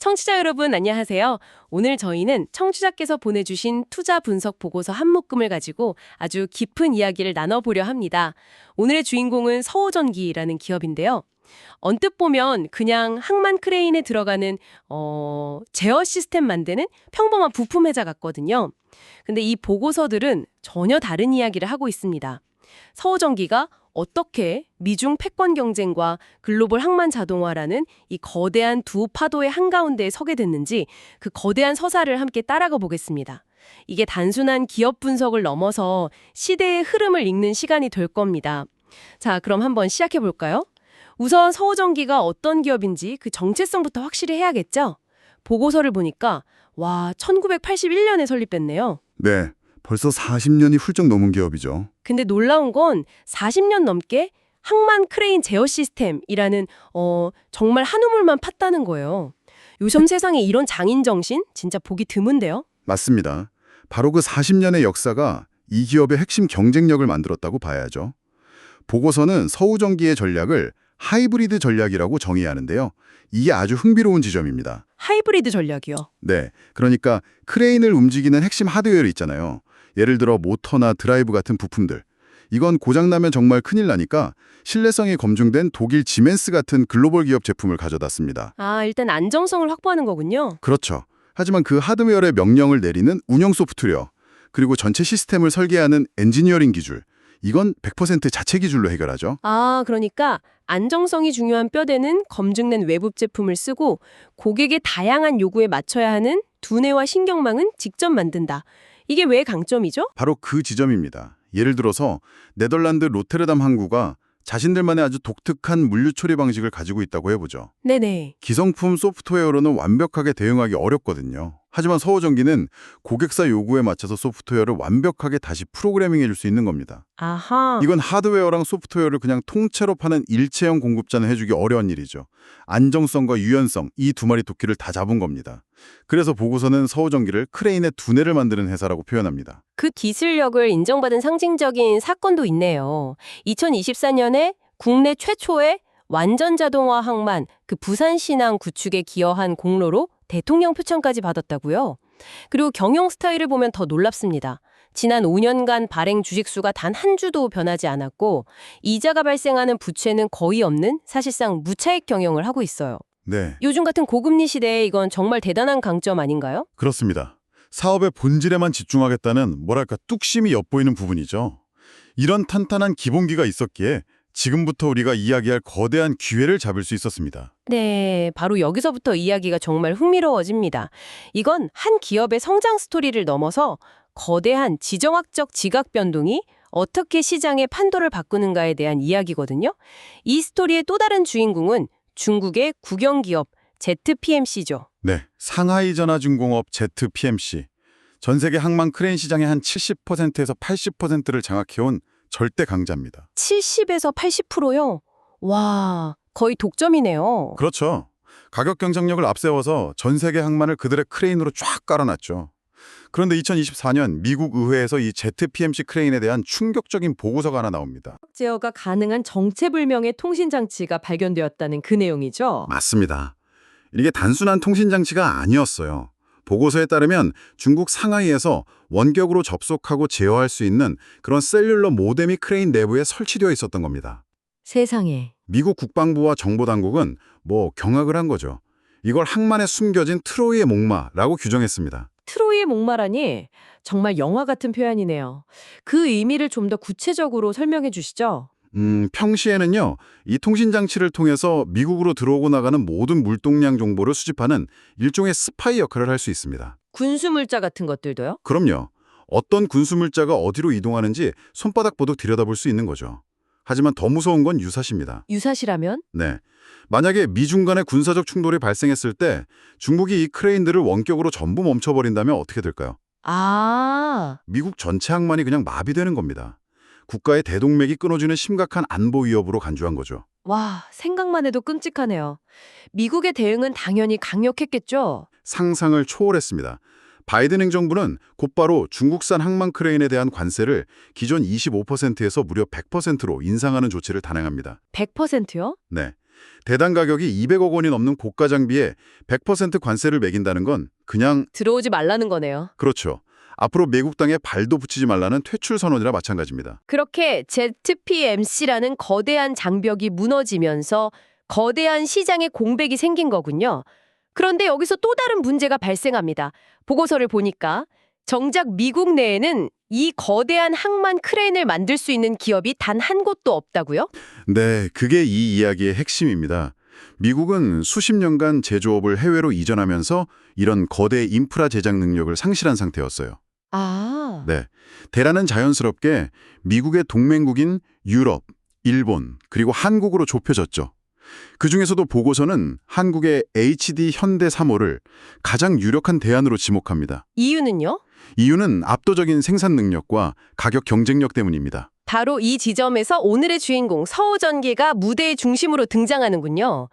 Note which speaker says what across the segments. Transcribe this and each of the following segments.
Speaker 1: 청취자 여러분 안녕하세요. 오늘 저희는 청취자께서 보내주신 투자 분석 보고서 한 묶음을 가지고 아주 깊은 이야기를 나눠보려 합니다. 오늘의 주인공은 서호전기라는 기업인데요. 언뜻 보면 그냥 항만 크레인에 들어가는 제어 시스템 만드는 평범한 부품 회사 같거든요. 근데 이 보고서들은 전혀 다른 이야기를 하고 있습니다. 서호전기가 어떻게 미중 패권 경쟁과 글로벌 항만 자동화라는 이 거대한 두 파도의 한가운데에 서게 됐는지 그 거대한 서사를 함께 따라가 보겠습니다. 이게 단순한 기업 분석을 넘어서 시대의 흐름을 읽는 시간이 될 겁니다. 자, 그럼 한번 시작해 볼까요? 우선 서호전기가 어떤 기업인지 그 정체성부터 확실히 해야겠죠? 보고서를 보니까 와, 1981년에 설립됐네요.
Speaker 2: 네, 벌써 40년이 훌쩍 넘은 기업이죠.
Speaker 1: 근데 놀라운 건 40년 넘게 항만 크레인 제어 시스템이라는 정말 한 우물만 팠다는 거예요. 요즘 세상에 이런 장인 정신 진짜 보기 드문데요.
Speaker 2: 맞습니다. 바로 그 40년의 역사가 이 기업의 핵심 경쟁력을 만들었다고 봐야죠. 보고서는 서우전기의 전략을 하이브리드 전략이라고 정의하는데요. 이게 아주 흥미로운 지점입니다.
Speaker 1: 하이브리드 전략이요.
Speaker 2: 네, 그러니까 크레인을 움직이는 핵심 하드웨어 있잖아요. 예를 들어 모터나 드라이브 같은 부품들. 이건 고장나면 정말 큰일 나니까 신뢰성이 검증된 독일 지멘스 같은 글로벌 기업 제품을 가져다 씁니다.
Speaker 1: 아, 일단 안정성을 확보하는 거군요.
Speaker 2: 그렇죠. 하지만 그 하드웨어의 명령을 내리는 운영 소프트웨어, 그리고 전체 시스템을 설계하는 엔지니어링 기술, 이건 100% 자체 기술로 해결하죠.
Speaker 1: 아, 그러니까 안정성이 중요한 뼈대는 검증된 외부 제품을 쓰고 고객의 다양한 요구에 맞춰야 하는 두뇌와 신경망은 직접 만든다. 이게 왜 강점이죠?
Speaker 2: 바로 그 지점입니다. 예를 들어서 네덜란드 로테르담 항구가 자신들만의 아주 독특한 물류 처리 방식을 가지고 있다고 해보죠.
Speaker 1: 네네.
Speaker 2: 기성품 소프트웨어로는 완벽하게 대응하기 어렵거든요. 하지만 서호전기는 고객사 요구에 맞춰서 소프트웨어를 완벽하게 다시 프로그래밍해 줄 수 있는 겁니다.
Speaker 1: 아하.
Speaker 2: 이건 하드웨어랑 소프트웨어를 그냥 통째로 파는 일체형 공급자는 해주기 어려운 일이죠. 안정성과 유연성, 이 두 마리 토끼를 다 잡은 겁니다. 그래서 보고서는 서호전기를 크레인의 두뇌를 만드는 회사라고 표현합니다.
Speaker 1: 그 기술력을 인정받은 상징적인 사건도 있네요. 2024년에 국내 최초의 완전 자동화 항만 그 부산신항 구축에 기여한 공로로 대통령 표창까지 받았다고요. 그리고 경영 스타일을 보면 더 놀랍습니다. 지난 5년간 발행 주식수가 단 한 주도 변하지 않았고 이자가 발생하는 부채는 거의 없는 사실상 무차익 경영을 하고 있어요.
Speaker 2: 네,
Speaker 1: 요즘 같은 고금리 시대에 이건 정말 대단한 강점 아닌가요?
Speaker 2: 그렇습니다. 사업의 본질에만 집중하겠다는 뭐랄까 뚝심이 엿보이는 부분이죠. 이런 탄탄한 기본기가 있었기에 지금부터 우리가 이야기할 거대한 기회를 잡을 수 있었습니다.
Speaker 1: 네, 바로 여기서부터 이야기가 정말 흥미로워집니다. 이건 한 기업의 성장 스토리를 넘어서 거대한 지정학적 지각 변동이 어떻게 시장의 판도를 바꾸는가에 대한 이야기거든요. 이 스토리의 또 다른 주인공은 중국의 국영기업 ZPMC죠.
Speaker 2: 네, 상하이 전화중공업 ZPMC. 전 세계 항만 크레인 시장의 한 70%에서 80%를 장악해온 절대 강자입니다.
Speaker 1: 70에서 80%요? 와, 거의 독점이네요.
Speaker 2: 그렇죠. 가격 경쟁력을 앞세워서 전 세계 항만을 그들의 크레인으로 쫙 깔아놨죠. 그런데 2024년 미국 의회에서 이 ZPMC 크레인에 대한 충격적인 보고서가 하나 나옵니다.
Speaker 1: 제어가 가능한 정체불명의 통신장치가 발견되었다는 그 내용이죠.
Speaker 2: 맞습니다. 이게 단순한 통신장치가 아니었어요. 보고서에 따르면 중국 상하이에서 원격으로 접속하고 제어할 수 있는 그런 셀룰러 모뎀이 크레인 내부에 설치되어 있었던 겁니다.
Speaker 1: 세상에.
Speaker 2: 미국 국방부와 정보당국은 경악을 한 거죠. 이걸 항만에 숨겨진 트로이의 목마라고 규정했습니다.
Speaker 1: 트로이의 목마라니 정말 영화 같은 표현이네요. 그 의미를 좀 더 구체적으로 설명해 주시죠.
Speaker 2: 평시에는요, 이 통신장치를 통해서 미국으로 들어오고 나가는 모든 물동량 정보를 수집하는 일종의 스파이 역할을 할 수 있습니다.
Speaker 1: 군수물자 같은 것들도요?
Speaker 2: 그럼요. 어떤 군수물자가 어디로 이동하는지 손바닥 보듯 들여다볼 수 있는 거죠. 하지만 더 무서운 건 유사시입니다.
Speaker 1: 유사시라면?
Speaker 2: 네. 만약에 미중 간의 군사적 충돌이 발생했을 때 중국이 이 크레인들을 원격으로 전부 멈춰버린다면 어떻게 될까요?
Speaker 1: 아,
Speaker 2: 미국 전체 항만이 그냥 마비되는 겁니다. 국가의 대동맥이 끊어지는 심각한 안보 위협으로 간주한 거죠.
Speaker 1: 와, 생각만 해도 끔찍하네요. 미국의 대응은 당연히 강력했겠죠?
Speaker 2: 상상을 초월했습니다. 바이든 행정부는 곧바로 중국산 항만 크레인에 대한 관세를 기존 25%에서 무려 100%로 인상하는 조치를 단행합니다.
Speaker 1: 100%요?
Speaker 2: 네. 대당 가격이 200억 원이 넘는 고가 장비에 100% 관세를 매긴다는 건 그냥
Speaker 1: 들어오지 말라는 거네요.
Speaker 2: 그렇죠. 앞으로 미국 땅에 발도 붙이지 말라는 퇴출 선언이라 마찬가지입니다.
Speaker 1: 그렇게 ZPMC라는 거대한 장벽이 무너지면서 거대한 시장의 공백이 생긴 거군요. 그런데 여기서 또 다른 문제가 발생합니다. 보고서를 보니까 정작 미국 내에는 이 거대한 항만 크레인을 만들 수 있는 기업이 단 한 곳도 없다고요?
Speaker 2: 네, 그게 이 이야기의 핵심입니다. 미국은 수십 년간 제조업을 해외로 이전하면서 이런 거대 인프라 제작 능력을 상실한 상태였어요.
Speaker 1: 아,
Speaker 2: 네, 대란은 자연스럽게 미국의 동맹국인 유럽, 일본, 그리고 한국으로 좁혀졌죠. 그중에서도 보고서는 한국의 HD 현대 3호를 가장 유력한 대안으로 지목합니다.
Speaker 1: 이유는요?
Speaker 2: 이유는 압도적인 생산 능력과 가격 경쟁력 때문입니다.
Speaker 1: 바로 이 지점에서 오늘의 주인공 서우전기가 무대의 중심으로 등장하는군요.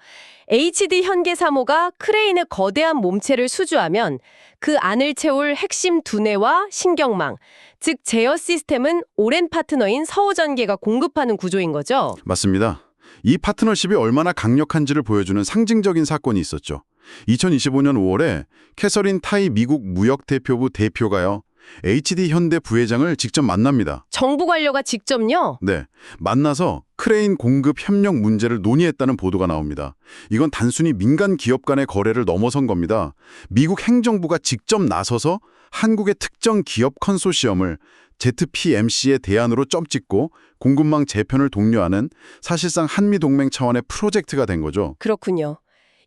Speaker 1: HD 현계 3호가 크레인의 거대한 몸체를 수주하면 그 안을 채울 핵심 두뇌와 신경망, 즉 제어 시스템은 오랜 파트너인 서우전기가 공급하는 구조인 거죠.
Speaker 2: 맞습니다. 이 파트너십이 얼마나 강력한지를 보여주는 상징적인 사건이 있었죠. 2025년 5월에 캐서린 타이 미국 무역대표부 대표가요. HD 현대 부회장을 직접 만납니다.
Speaker 1: 정부 관료가 직접요?
Speaker 2: 네, 만나서 크레인 공급 협력 문제를 논의했다는 보도가 나옵니다. 이건 단순히 민간 기업 간의 거래를 넘어선 겁니다. 미국 행정부가 직접 나서서 한국의 특정 기업 컨소시엄을 ZPMC의 대안으로 점찍고 공급망 재편을 독려하는 사실상 한미동맹 차원의 프로젝트가 된 거죠.
Speaker 1: 그렇군요.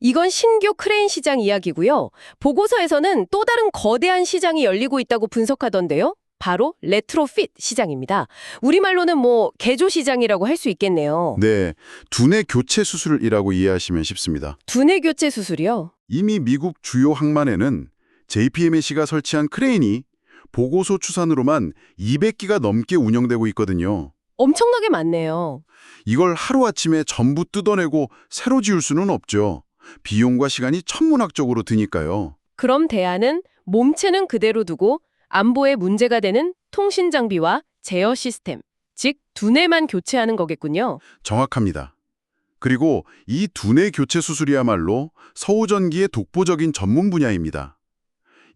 Speaker 1: 이건 신규 크레인 시장 이야기고요. 보고서에서는 또 다른 거대한 시장이 열리고 있다고 분석하던데요. 바로 레트로핏 시장입니다. 우리말로는 개조 시장이라고 할 수 있겠네요.
Speaker 2: 네, 두뇌 교체 수술이라고 이해하시면 쉽습니다.
Speaker 1: 두뇌 교체 수술이요?
Speaker 2: 이미 미국 주요 항만에는 JPMC가 설치한 크레인이 보고서 추산으로만 200기가 넘게 운영되고 있거든요.
Speaker 1: 엄청나게 많네요.
Speaker 2: 이걸 하루아침에 전부 뜯어내고 새로 지을 수는 없죠. 비용과 시간이 천문학적으로 드니까요.
Speaker 1: 그럼 대안은 몸체는 그대로 두고 안보에 문제가 되는 통신 장비와 제어 시스템, 즉 두뇌만 교체하는 거겠군요.
Speaker 2: 정확합니다. 그리고 이 두뇌 교체 수술이야말로 서우전기의 독보적인 전문 분야입니다.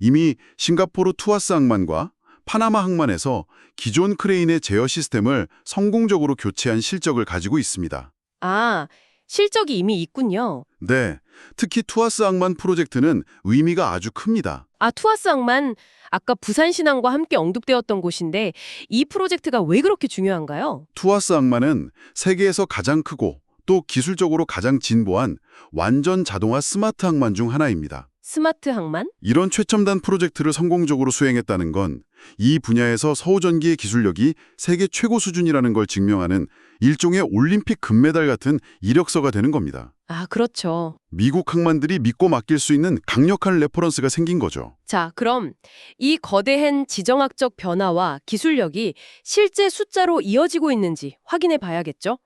Speaker 2: 이미 싱가포르 투아스 항만과 파나마 항만에서 기존 크레인의 제어 시스템을 성공적으로 교체한 실적을 가지고 있습니다.
Speaker 1: 아, 실적이 이미 있군요.
Speaker 2: 네, 특히 투아스 항만 프로젝트는 의미가 아주 큽니다.
Speaker 1: 아, 투아스 항만 아까 부산신항과 함께 언급되었던 곳인데 이 프로젝트가 왜 그렇게 중요한가요?
Speaker 2: 투아스 항만은 세계에서 가장 크고 또 기술적으로 가장 진보한 완전 자동화 스마트 항만 중 하나입니다.
Speaker 1: 스마트 항만?
Speaker 2: 이런 최첨단 프로젝트를 성공적으로 수행했다는 건 이 분야에서 서우전기의 기술력이 세계 최고 수준이라는 걸 증명하는 일종의 올림픽 금메달 같은 이력서가 되는 겁니다.
Speaker 1: 아, 그렇죠.
Speaker 2: 미국 항만들이 믿고 맡길 수 있는 강력한 레퍼런스가 생긴 거죠.
Speaker 1: 자, 그럼 이 거대한 지정학적 변화와 기술력이 실제 숫자로 이어지고 있는지 확인해 봐야겠죠?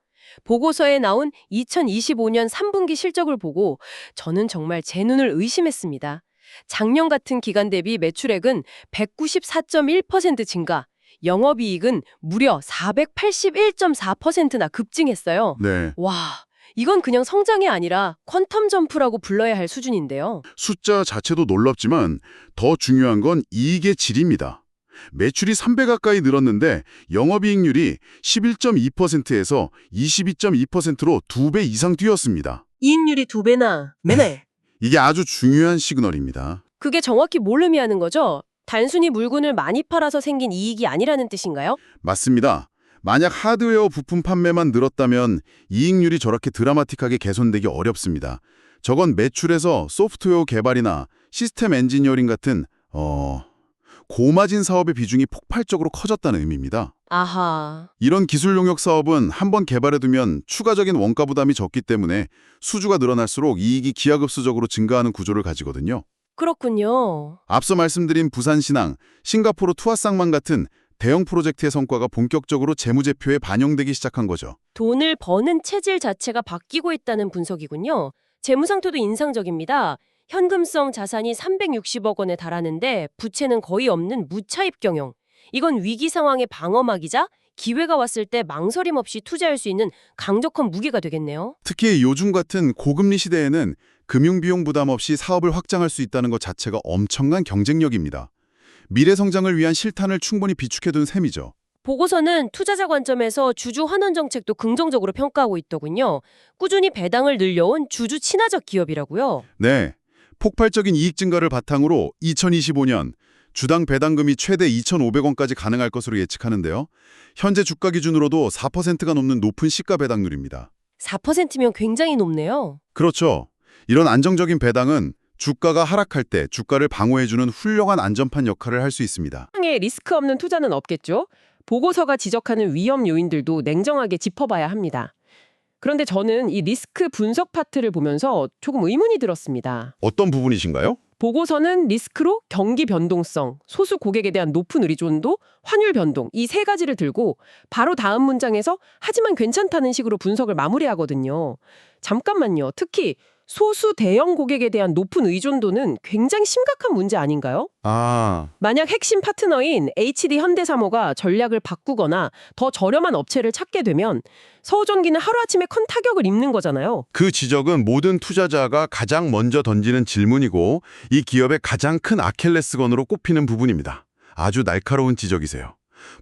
Speaker 1: 보고서에 나온 2025년 3분기 실적을 보고 저는 정말 제 눈을 의심했습니다. 작년 같은 기간 대비 매출액은 194.1% 증가, 영업이익은 무려 481.4%나 급증했어요.
Speaker 2: 네,
Speaker 1: 와, 이건 그냥 성장이 아니라 퀀텀 점프라고 불러야 할 수준인데요.
Speaker 2: 숫자 자체도 놀랍지만 더 중요한 건 이익의 질입니다. 매출이 3배 가까이 늘었는데 영업이익률이 11.2%에서 22.2%로 2배 이상 뛰었습니다.
Speaker 1: 이익률이 2배나 매네.
Speaker 2: 이게 아주 중요한 시그널입니다.
Speaker 1: 그게 정확히 뭘 의미하는 거죠? 단순히 물건을 많이 팔아서 생긴 이익이 아니라는 뜻인가요?
Speaker 2: 맞습니다. 만약 하드웨어 부품 판매만 늘었다면 이익률이 저렇게 드라마틱하게 개선되기 어렵습니다. 저건 매출에서 소프트웨어 개발이나 시스템 엔지니어링 같은 고마진 사업의 비중이 폭발적으로 커졌다는 의미입니다.
Speaker 1: 아하.
Speaker 2: 이런 기술 용역 사업은 한번 개발해두면 추가적인 원가 부담이 적기 때문에 수주가 늘어날수록 이익이 기하급수적으로 증가하는 구조를 가지거든요.
Speaker 1: 그렇군요.
Speaker 2: 앞서 말씀드린 부산신항, 싱가포르 투아쌍만 같은 대형 프로젝트의 성과가 본격적으로 재무제표에 반영되기 시작한 거죠.
Speaker 1: 돈을 버는 체질 자체가 바뀌고 있다는 분석이군요. 재무 상태도 인상적입니다. 현금성 자산이 360억 원에 달하는데 부채는 거의 없는 무차입 경영. 이건 위기 상황의 방어막이자 기회가 왔을 때 망설임 없이 투자할 수 있는 강력한 무기가 되겠네요.
Speaker 2: 특히 요즘 같은 고금리 시대에는 금융비용 부담 없이 사업을 확장할 수 있다는 것 자체가 엄청난 경쟁력입니다. 미래 성장을 위한 실탄을 충분히 비축해둔 셈이죠.
Speaker 1: 보고서는 투자자 관점에서 주주 환원 정책도 긍정적으로 평가하고 있더군요. 꾸준히 배당을 늘려온 주주 친화적 기업이라고요.
Speaker 2: 네, 폭발적인 이익 증가를 바탕으로 2025년 주당 배당금이 최대 2,500원까지 가능할 것으로 예측하는데요. 현재 주가 기준으로도 4%가 넘는 높은 시가 배당률입니다.
Speaker 1: 4%면 굉장히 높네요.
Speaker 2: 그렇죠. 이런 안정적인 배당은 주가가 하락할 때 주가를 방어해주는 훌륭한 안전판 역할을 할 수 있습니다.
Speaker 1: 상에 리스크 없는 투자는 없겠죠? 보고서가 지적하는 위험 요인들도 냉정하게 짚어봐야 합니다. 그런데 저는 이 리스크 분석 파트를 보면서 조금 의문이 들었습니다.
Speaker 2: 어떤 부분이신가요?
Speaker 1: 보고서는 리스크로 경기 변동성, 소수 고객에 대한 높은 의존도, 환율 변동 이 세 가지를 들고 바로 다음 문장에서 하지만 괜찮다는 식으로 분석을 마무리하거든요. 잠깐만요. 특히 소수 대형 고객에 대한 높은 의존도는 굉장히 심각한 문제 아닌가요? 만약 핵심 파트너인 HD 현대사모가 전략을 바꾸거나 더 저렴한 업체를 찾게 되면 서우전기는 하루아침에 큰 타격을 입는 거잖아요.
Speaker 2: 그 지적은 모든 투자자가 가장 먼저 던지는 질문이고 이 기업의 가장 큰 아킬레스건으로 꼽히는 부분입니다. 아주 날카로운 지적이세요.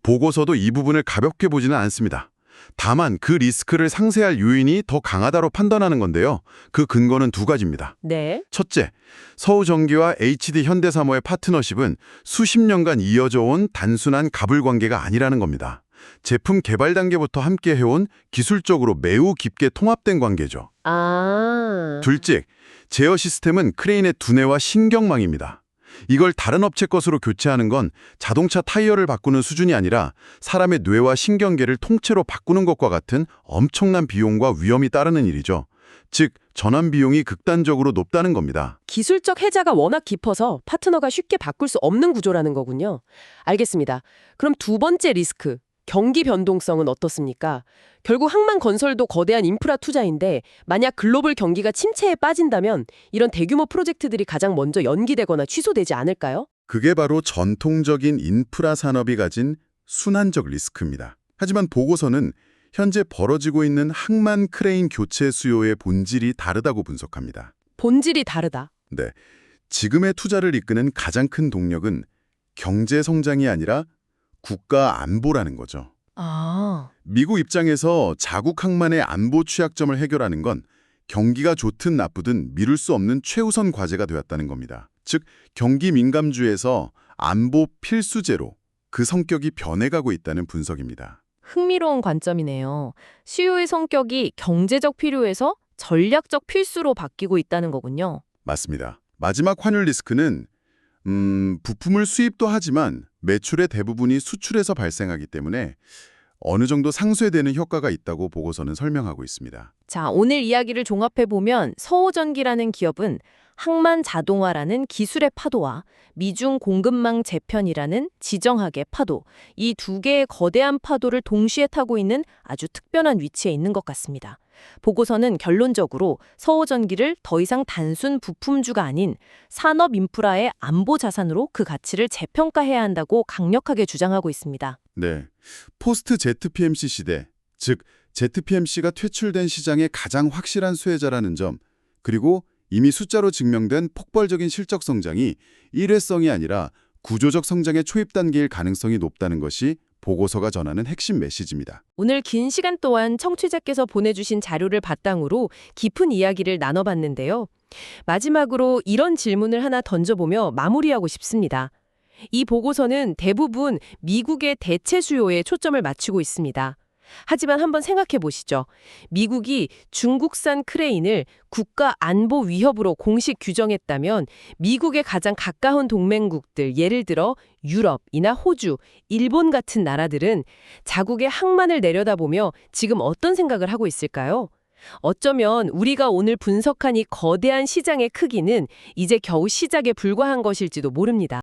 Speaker 2: 보고서도 이 부분을 가볍게 보지는 않습니다. 다만 그 리스크를 상쇄할 요인이 더 강하다로 판단하는 건데요. 그 근거는 두 가지입니다.
Speaker 1: 네.
Speaker 2: 첫째, 서우전기와 HD 현대사모의 파트너십은 수십 년간 이어져 온 단순한 갑을 관계가 아니라는 겁니다. 제품 개발 단계부터 함께 해온 기술적으로 매우 깊게 통합된 관계죠. 둘째, 제어 시스템은 크레인의 두뇌와 신경망입니다. 이걸 다른 업체 것으로 교체하는 건 자동차 타이어를 바꾸는 수준이 아니라 사람의 뇌와 신경계를 통째로 바꾸는 것과 같은 엄청난 비용과 위험이 따르는 일이죠. 즉, 전환 비용이 극단적으로 높다는 겁니다.
Speaker 1: 기술적 해자가 워낙 깊어서 파트너가 쉽게 바꿀 수 없는 구조라는 거군요. 알겠습니다. 그럼 두 번째 리스크, 경기 변동성은 어떻습니까? 결국 항만건설도 거대한 인프라 투자인데 만약 글로벌 경기가 침체에 빠진다면 이런 대규모 프로젝트들이 가장 먼저 연기되거나 취소되지 않을까요?
Speaker 2: 그게 바로 전통적인 인프라 산업이 가진 순환적 리스크입니다. 하지만 보고서는 현재 벌어지고 있는 항만 크레인 교체 수요의 본질이 다르다고 분석합니다.
Speaker 1: 본질이 다르다.
Speaker 2: 네, 지금의 투자를 이끄는 가장 큰 동력은 경제 성장이 아니라 국가 안보라는 거죠. 미국 입장에서 자국 항만의 안보 취약점을 해결하는 건 경기가 좋든 나쁘든 미룰 수 없는 최우선 과제가 되었다는 겁니다. 즉, 경기 민감주에서 안보 필수제로 그 성격이 변해가고 있다는 분석입니다.
Speaker 3: 흥미로운 관점이네요. 수요의 성격이 경제적 필요에서 전략적 필수로 바뀌고 있다는 거군요.
Speaker 2: 맞습니다. 마지막 환율 리스크는 부품을 수입도 하지만 매출의 대부분이 수출에서 발생하기 때문에 어느 정도 상쇄되는 효과가 있다고 보고서는 설명하고 있습니다.
Speaker 3: 자, 오늘 이야기를 종합해보면 서우전기라는 기업은 항만 자동화라는 기술의 파도와 미중 공급망 재편이라는 지정학의 파도, 이 두 개의 거대한 파도를 동시에 타고 있는 아주 특별한 위치에 있는 것 같습니다. 보고서는 결론적으로 서우전기를 더 이상 단순 부품주가 아닌 산업 인프라의 안보 자산으로 그 가치를 재평가해야 한다고 강력하게 주장하고 있습니다.
Speaker 2: 네, 포스트 ZPMC 시대, 즉 ZPMC가 퇴출된 시장의 가장 확실한 수혜자라는 점, 그리고 이미 숫자로 증명된 폭발적인 실적 성장이 일회성이 아니라 구조적 성장의 초입 단계일 가능성이 높다는 것이 보고서가 전하는 핵심 메시지입니다.
Speaker 1: 오늘 긴 시간 동안 청취자께서 보내주신 자료를 바탕으로 깊은 이야기를 나눠봤는데요. 마지막으로 이런 질문을 하나 던져보며 마무리하고 싶습니다. 이 보고서는 대부분 미국의 대체 수요에 초점을 맞추고 있습니다. 하지만 한번 생각해 보시죠. 미국이 중국산 크레인을 국가 안보 위협으로 공식 규정했다면 미국의 가장 가까운 동맹국들, 예를 들어 유럽이나 호주, 일본 같은 나라들은 자국의 항만을 내려다보며 지금 어떤 생각을 하고 있을까요? 어쩌면 우리가 오늘 분석한 이 거대한 시장의 크기는 이제 겨우 시작에 불과한 것일지도 모릅니다.